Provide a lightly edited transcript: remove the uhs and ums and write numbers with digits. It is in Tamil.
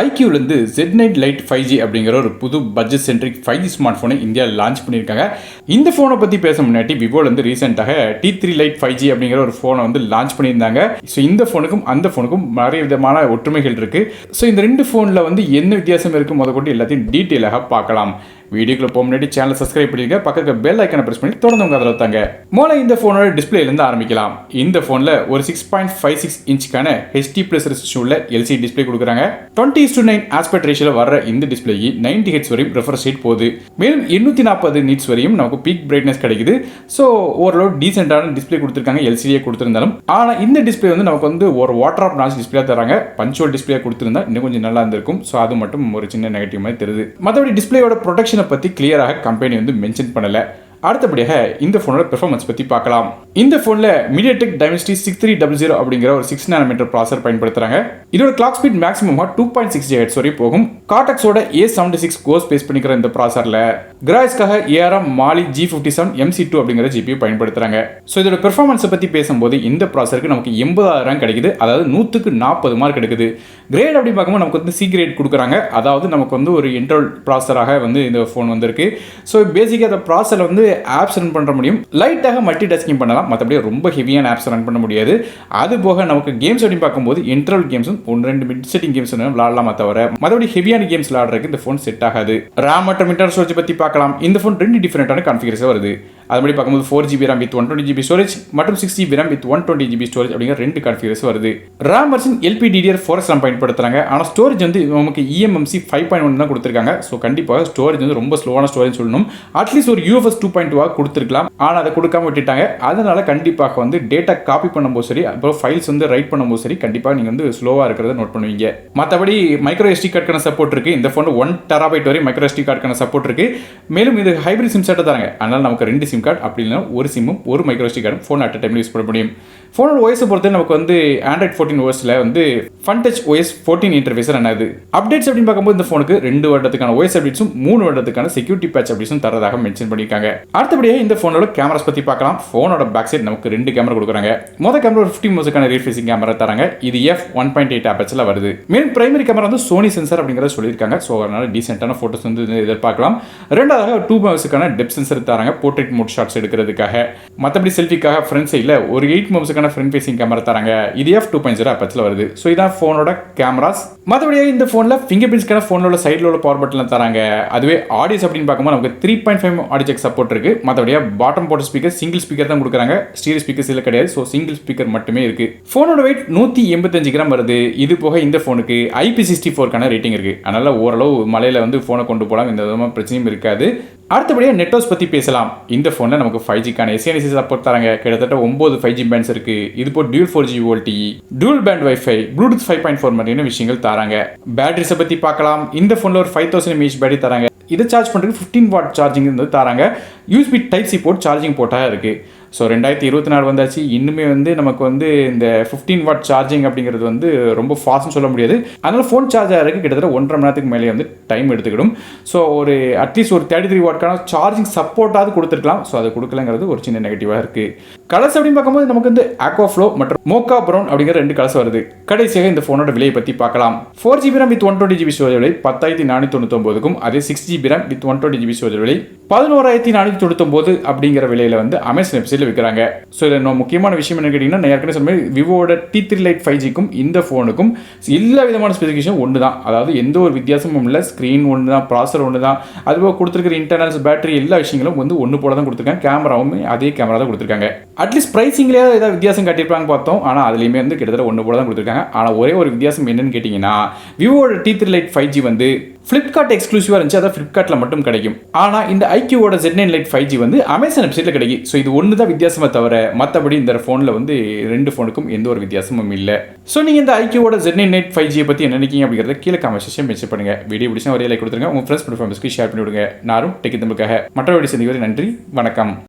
iQOO Z9 Lite 5G அப்படிங்கிற ஒரு புது பட்ஜெட் சென்ட்ரிக் 5G ஸ்மார்ட் ஃபோனை இந்தியாவில் லான்ச் பண்ணியிருக்காங்க. இந்த ஃபோனை பற்றி பேச முன்னாடி விவோலேருந்து ரீசெண்டாக T3 Lite 5G அப்படிங்கிற ஒரு ஃபோனை லான்ச் பண்ணியிருந்தாங்க. ஸோ இந்த ஃபோனுக்கும் அந்த ஃபோனுக்கும் நிறைய விதமான ஒற்றுமைகள் இருக்குது. ஸோ இந்த ரெண்டு ஃபோனில் என்ன வித்தியாசம் இருக்குது முதற்கொண்டு எல்லாத்தையும் டீட்டெயிலாக பார்க்கலாம். வீடியோக்குள்ள போக முன்னாடி சேனல் சப்ஸ்கிரைப் பண்ணிருங்க, பக்கத்துல பெல் ஐக்கானை பிரஸ் பண்ணி தொடர்ந்து உங்க ஆதரவு தாங்க. முதல்ல இந்த போனோட டிஸ்பிளேல இருந்து ஆரம்பிக்கலாம். இந்த போன்ல ஒரு 6.56 இன்ச்சுக்கான HD+ ரெசல்யூஷன் உள்ள LCD டிஸ்பிளே கொடுக்குறாங்க. 20:9 ஆஸ்பெக்ட் ரேஷியோல வர்ற இந்த டிஸ்பிளேக்கு 90 Hz வரையும் ரெஃப்ரெஷ் ரேட் போகுது. மேலும் 840 நிட்ஸ் வரையும் நமக்கு பீக் பிரைட்னஸ் கிடைக்குது. ஸோ ஓரளவு டீசென்டான டிஸ்பிளே கொடுத்துருக்காங்க. LCD கொடுத்திருந்தாலும் ஆனா இந்த டிஸ்பிளே நமக்கு ஒரு வாட்டர் ஆப் நாச் டிஸ்பிளே தராங்க. பஞ்சுவல் டிஸ்பிளே கொடுத்திருந்தா இன்னும் கொஞ்சம் நல்லா இருந்திருக்கும். ஸோ அது மட்டும் ஒரு சின்ன நெகட்டிவ் மாதிரி தெரியுது. மற்றபடி டிஸ்பிளேயோட ப்ரொடெக்ஷன் பத்தி கிளியராக கம்பெனி மென்ஷன் பண்ணல. அடுத்தபடியாக இந்த போனோட பெர்ஃபார்மன்ஸ் பத்தி பார்க்கலாம். இந்த போன்ல MediaTek Dimensity 6300 அப்படிங்கிற ஒரு 6 nm ப்ராசஸர் பயன்படுத்துறாங்க. இதோட கிளாக் ஸ்பீட் மேக்ஸிமம் 2.6 GHz வரை போகும். கார்டெக்ஸோட A76 கோர் ஸ்பேஸ் பண்ணிக்கிற இந்த ப்ராசஸர்ல கிராஃபிக்ஸ்க்காக ARM Mali G57 MC2 அப்படிங்கிற GPU பயன்படுத்துறாங்க. ஸோ இதோட பெர்ஃபார்மன்ஸ் பத்தி பேசும்போது இந்த ப்ராசஸருக்கு நமக்கு 80,000 கிடைக்குது. அதாவது 100க்கு 40 மார்க் கிடைக்குது. கிரேட் அப்படி பார்க்கும்போது நமக்கு C கிரேட் கொடுக்குறாங்க. அதாவது நமக்கு ஒரு இன்டெல் ப்ராசஸராக இந்த ஃபோன் வந்திருக்கு. ஸோ பேசிக்காக அந்த ப்ராசஸர் ஆப்ஸ் ரன் பண்ண முடியும். லைட்டாக மல்டி டாஸ்கிங் பண்ணலாம். மற்றபடி ரொம்ப ஹெவியான ஆப்ஸ் ரன் பண்ண முடியாது. அது போக நமக்கு கேம்ஸ் அப்படி பார்க்கும்போது இன்டர்வல் கேம்ஸும் 1-2 மிட் செட்டிங் கேம்ஸ் விளாடலாமா தவிர மற்றபடி ஹெவியான கேம்ஸ் விளாடுறதுக்கு இந்த ஃபோன் செட் ஆகாது. ரேம் மற்றும் இன்டர்னல் ஸ்டோரேஜ் பற்றி பார்க்கலாம். இந்த ஃபோன் 2 டிஃபரெண்டான கான்ஃபிகரேஷன் வருது. அதுபடி பார்க்கும்போது 4GB RAM with 120GB storage மற்றும் 6GB RAM with 120GB storage அப்படிங்கிற 2 கான்ஃபிகரேஷன் வருது. RAM வெர்ஷன் LPDDR4 RAM பயன்படுத்துறாங்க. ஆனால் ஸ்டோரேஜ் நமக்கு eMMC 5.1 தான் கொடுத்துருக்காங்க. ஸோ கண்டிப்பாக ஸ்டோரேஜ் ரொம்ப ஸ்லோவான ஸ்டோரேஜ் சொல்லணும். அட்லீஸ்ட் ஒரு UFS 2.2 கொடுத்துருக்கலாம். ஆனால் அதை கொடுக்காம விட்டுட்டாங்க. அதனால கண்டிப்பாக டேட்டா காப்பி பண்ணும்போது சரி, அப்புறம் ஃபைல்ஸ் ரைட் பண்ணும்போது சரி, கண்டிப்பாக நீங்கள் ஸ்லோவாக இருக்கிறத நோட் பண்ணுவீங்க. மற்றபடி மைக்ரோ SD கார்டுக்கான சப்போர்ட் இருக்கு. இந்த ஃபோன் 1 TB வரை மைக்ரோ SD கார்டுக்கான சப்போர்ட் இருக்கு. மேலும் இது ஹைபிரிட் சிம் செட் தராங்க. அதனால நமக்கு 2 சிம் கார்டு அப்படி இல்லைனா ஒரு சிம்மும் ஒரு மைக்ரோ SD கார்டும் ஃபோன் அட் டைம்ல யூஸ் பண்ண முடியும். ஃபோனோட OS பொறுத்து நமக்கு Android 14 OSல FunTouch OS 14 interface run ஆகுது. அப்டேட்ஸ் அப்படின்னு பார்க்கும்போது இந்த ஃபோனுக்கு 2 வருடத்துக்கான OS அப்டேட்ஸும் 3 வருடத்துக்கான செக்யூரிட்டி பேட்ச் அப்டேட்ஸும் தரதாக மென்ஷன் பண்ணியிருக்காங்க. அடுத்தபடியாக இந்த ஃபோனோட கேமராஸ் பற்றி பார்க்கலாம். ஃபோனோட பேக் சைட் நமக்கு 2 கேமரா கொடுக்குறாங்க. மொதல் கேமரா ஒரு 50 மெகாபிக்சலுக்கான ரியர் ஃபேசிங் கேமரா தராங்க. இது f1.8 ஆபர்ச்சர்ல வருது. மேலும் பிரைமரி கேமரா சோனி சென்சார் அப்படிங்கறத சொல்லியிருக்காங்க. ஸோ அதனால டீசென்டான ஃபோட்டோஸ் எதிர்பார்க்கலாம். ரெண்டாவதாக 2 மெகாபிக்சலுக்கான டெப்த் சென்சர் தராங்க போர்ட்ரேட் மோட் ஷாட்ஸ் எடுக்கிறதுக்காக. மற்றபடி செல்ஃபிக்காக ஃப்ரண்ட் சைடில் ஒரு 8 மெகாபிக்சலுக்கான ஃப்ரண்ட் ஃபேசிங் கேமரா தராங்க. இது f2.0 ஆபர்ச்சர்ல வருது. ஸோ இதான் ஃபோனோட கேமராஸ். மற்றபடியாக இந்த ஃபோனில் ஃபிங்கர் பிரிண்ட்ஸ்க்கான ஃபோனோட சைடில் உள்ள பவர் பட்டன் தராங்க. அதுவே ஆடியோஸ் அப்படின்னு பார்க்கும்போது நமக்கு 3.5 ஆடியோ ஜாக் சப்போர்ட் இருக்கு. மற்றபடியாக bottom port speaker single speaker தான் கொடுக்குறாங்க. ஸ்டீரியோ ஸ்பீக்கர்ஸ் இல்லை கிடையாது. ஸோ சிங்கிள் ஸ்பீக்கர் மட்டுமே இருக்கு. ஃபோனோட வெயிட் 185 கிராம் வருது. இது போக இந்த ஃபோனுக்கு IP64 ரேட்டிங் இருக்கு. அதனால ஓரளவு மலையில ஃபோனை கொண்டு போகலாம். எந்த விதமான பிரச்சனையும் இருக்காது. அடுத்தபடியாக நெட்வொர்க்ஸ் பற்றி பேசலாம். இந்த ஃபோனில் நமக்கு 5Gக்கான SANC சப்போர்ட் தராங்க. கிட்டத்தட்ட 9 5G பேண்ட்ஸ் இருக்கு. இது போல் dual 4G VoLTE, dual band wifi, Bluetooth 5.4 மாதிரியான விஷயங்கள் தராங்க. பேட்டரிஸை பற்றி பார்க்கலாம். இந்த ஃபோனில் ஒரு 5000 mAh பேட்டரி தராங்க. இதை சார்ஜ் பண்ணுறதுக்கு 15 வாட் சார்ஜிங் தராங்க. USB Type-C போர்ட் சார்ஜிங் போர்ட்டாக இருக்கு. ஸோ 2024 வந்தாச்சு. இன்னுமே நமக்கு இந்த 15 வாட் சார்ஜிங் அப்படிங்கிறது ரொம்ப ஃபாஸ்ட்னு சொல்ல முடியாது. அதனால ஃபோன் சார்ஜ் ஆகிறதுக்கு கிட்டத்தட்ட 1.5 மணி நேரத்துக்கு மேலே டைம் எடுத்துக்கிடும். ஸோ ஒரு அட்லீஸ்ட் ஒரு 33 வாட்கான சார்ஜிங் சப்போர்ட்டாவது கொடுத்துருக்கலாம். ஸோ அது கொடுக்கலங்கிறது ஒரு சின்ன நெகட்டிவாக இருக்கு. கலர்ஸ் அப்படின்னு பார்க்கும்போது நமக்கு ஆக்வா ஃப்ளோ மற்றும் மோக்கா ப்ரௌன் அப்படிங்கிற 2 கலர்ஸ் வருது. கடைசியாக இந்த ஃபோனோட விலையை பற்றி பார்க்கலாம். 4GB RAM with 120GB storage விலை 10,499க்கும் அதே 6GB RAM with 120GB storage விலை 11,499 அப்படிங்கிற விலையில அமேசான் வெப்சைட்ல விற்கிறாங்க. ஸோ இதில் முக்கியமான விஷயம் என்ன கேட்டீங்கன்னா, நான் ஏற்கனவே சொன்ன மாதிரி விவோட T3 Lite 5Gக்கும் இந்த ஃபோனுக்கும் எல்லா விதமான ஸ்பெசிஃபிகேஷன் ஒன்று தான். அதாவது எந்த ஒரு வித்தியாசமும் இல்லை. ஸ்க்ரீன் ஒன்று தான், ப்ராசஸர் ஒன்று தான். அதுபோக கொடுத்துருக்கிற இன்டர்னல்ஸ், பேட்டரி எல்லா விஷயங்களும் ஒன்று போல தான் கொடுத்துருக்காங்க. கேமராவும் அதே கேமரா தான் கொடுத்துருக்காங்க. அட்லீஸ்ட் ப்ரைஸிங்லேயே ஏதாவது வித்தியாசம் காட்டியிருப்பாங்க பார்த்தோம். ஆனால் அதுலேயுமே கிட்டத்தட்ட ஒன்று போல தான் கொடுத்துருக்காங்க. ஆனால் ஒரே ஒரு வித்தியாசம் என்னன்னு கேட்டிங்கன்னா, விவோட T3 Lite 5G ஃப்ளிப்கார்ட் எக்ஸ்க்ளூசிவாக இருந்துச்சு. அதான் ஃப்ளிப்கார்ட்டில் மட்டும் கிடைக்கும். ஆனால் இந்த iQOO Z9 Lite 5G Amazon வெப்சைட்டில் கிடைக்கும். ஸோ இது ஒன்று தான் வித்தியாசமாக தவிர மற்றபடி இந்த ஃபோனில் 2 ஃபோனுக்கும் எந்த ஒரு வித்தியாசமும் இல்லை. ஸோ நீங்கள் இந்த iQOO Z9 Lite 5G பற்றி என்ன நினைக்கிங்க அப்படிங்கிறத கீழே கமெண்ட் செக்ஷன் மென்ஷன் பண்ணுங்கள். வீடியோ பிடிச்சா ஒரே லைக் கொடுத்துருங்க. உங்கள் ஃப்ரெண்ட்ஸ் ஃபேமிலிஸ்க்கு ஷேர் பண்ணி விடுங்க. நானும் டெக் தமிழுக்காக மற்ற வீடியோ சந்திக்கும். நன்றி, வணக்கம்.